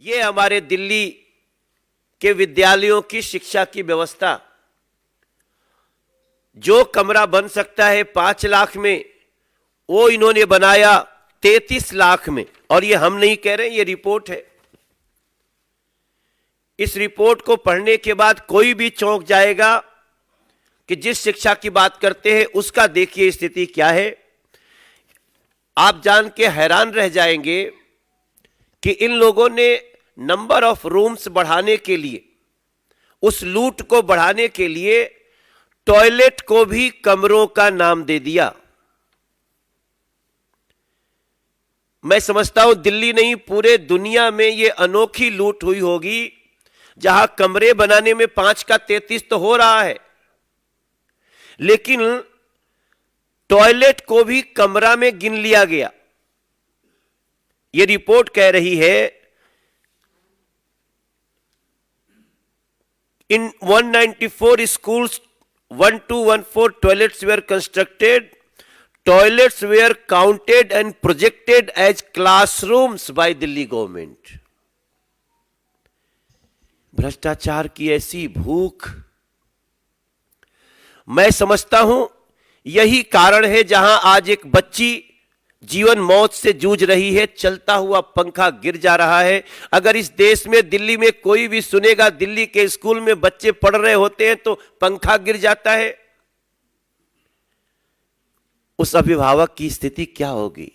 ये हमारे दिल्ली के विद्यालयों की शिक्षा की व्यवस्था, जो कमरा बन सकता है 5 लाख में, वो इन्होंने बनाया 33 लाख में। और ये हम नहीं कह रहे, ये रिपोर्ट है। इस रिपोर्ट को पढ़ने के बाद कोई भी चौंक जाएगा कि जिस शिक्षा की बात करते हैं उसका देखिए स्थिति क्या है। आप जान के हैरान रह जाएंगे कि इन लोगों ने नंबर ऑफ रूम्स बढ़ाने के लिए, उस लूट को बढ़ाने के लिए, टॉयलेट को भी कमरों का नाम दे दिया। मैं समझता हूं दिल्ली नहीं, पूरे दुनिया में यह अनोखी लूट हुई होगी जहां कमरे बनाने में 5 का 33 तो हो रहा है, लेकिन टॉयलेट को भी कमरा में गिन लिया गया। यह रिपोर्ट कह रही है इन 194 schools 1214 toilets were constructed. Toilets were counted and projected as classrooms by Delhi government. भ्रष्टाचार की ऐसी भूख, मैं समझता हूं यही कारण है जहां आज एक बच्ची जीवन मौत से जूझ रही है, चलता हुआ पंखा गिर जा रहा है। अगर इस देश में, दिल्ली में कोई भी सुनेगा दिल्ली के स्कूल में बच्चे पढ़ रहे होते हैं तो पंखा गिर जाता है, उस अभिभावक की स्थिति क्या होगी?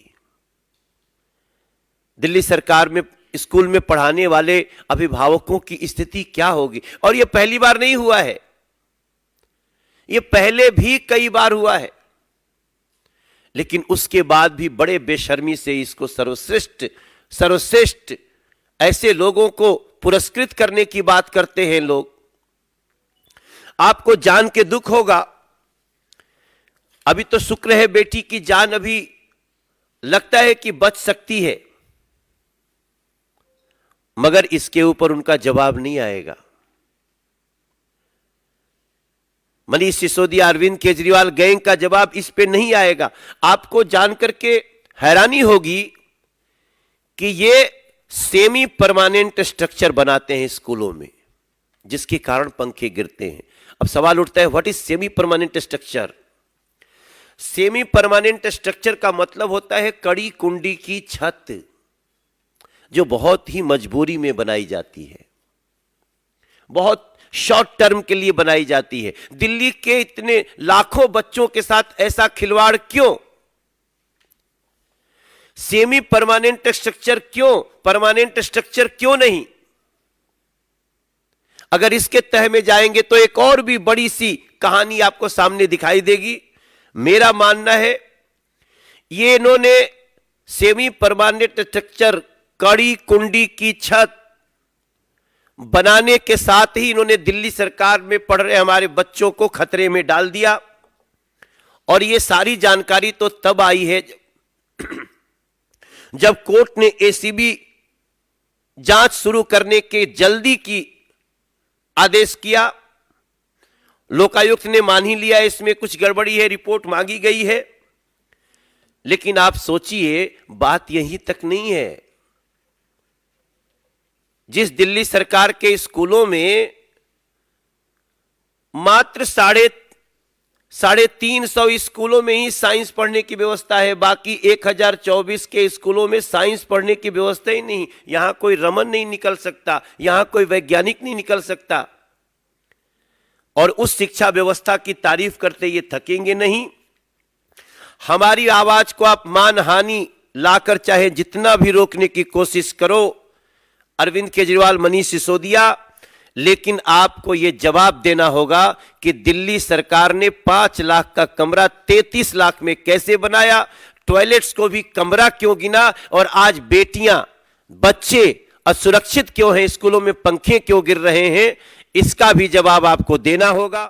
दिल्ली सरकार में स्कूल में पढ़ाने वाले अभिभावकों की स्थिति क्या होगी? और यह पहली बार नहीं हुआ है, यह पहले भी कई बार हुआ है, लेकिन उसके बाद भी बड़े बेशर्मी से इसको सर्वश्रेष्ठ ऐसे लोगों को पुरस्कृत करने की बात करते हैं लोग। आपको जान के दुख होगा, अभी तो शुक्र है बेटी की जान अभी लगता है कि बच सकती है, मगर इसके ऊपर उनका जवाब नहीं आएगा। मनीष सिसोदिया, अरविंद केजरीवाल गैंग का जवाब इस पे नहीं आएगा। आपको जानकर के हैरानी होगी कि ये सेमी परमानेंट स्ट्रक्चर बनाते हैं स्कूलों में, जिसके कारण पंखे गिरते हैं। अब सवाल उठता है, what is semi permanent structure? Semi permanent structure का मतलब होता है कड़ी कुंडी की छत, जो बहुत ही मजबूरी में बनाई जाती है, बहुत शॉर्ट टर्म के लिए बनाई जाती है। दिल्ली के इतने लाखों बच्चों के साथ ऐसा खिलवाड़ क्यों? सेमी परमानेंट स्ट्रक्चर क्यों? परमानेंट स्ट्रक्चर क्यों नहीं? अगर इसके तह में जाएंगे तो एक और भी बड़ी सी कहानी आपको सामने दिखाई देगी। मेरा मानना है ये इन्होंने सेमी परमानेंट स्ट्रक्चर, कड़ी कुंडी की छत बनाने के साथ ही इन्होंने दिल्ली सरकार में पढ़ रहे हमारे बच्चों को खतरे में डाल दिया। और ये सारी जानकारी तो तब आई है जब कोर्ट ने एसीबी जांच शुरू करने के जल्दी की आदेश किया। लोकायुक्त ने मान ही लिया इसमें कुछ गड़बड़ी है, रिपोर्ट मांगी गई है, लेकिन आप सोचिए बात यहीं तक नहीं है। जिस दिल्ली सरकार के स्कूलों में मात्र 350 स्कूलों में ही साइंस पढ़ने की व्यवस्था है, बाकी 1024 के स्कूलों में साइंस पढ़ने की व्यवस्था ही नहीं। यहां कोई रमन नहीं निकल सकता, यहां कोई वैज्ञानिक नहीं निकल सकता। और उस शिक्षा व्यवस्था की तारीफ करते ये थकेंगे नहीं। हमारी आवाज को आप मानहानि लाकर चाहे जितना भी रोकने की कोशिश करो, अरविंद केजरीवाल, मनीष सिसोदिया, लेकिन आपको यह जवाब देना होगा कि दिल्ली सरकार ने 5 लाख का कमरा 33 लाख में कैसे बनाया, टॉयलेट्स को भी कमरा क्यों गिना, और आज बेटियां, बच्चे असुरक्षित क्यों हैं, स्कूलों में पंखे क्यों गिर रहे हैं, इसका भी जवाब आपको देना होगा।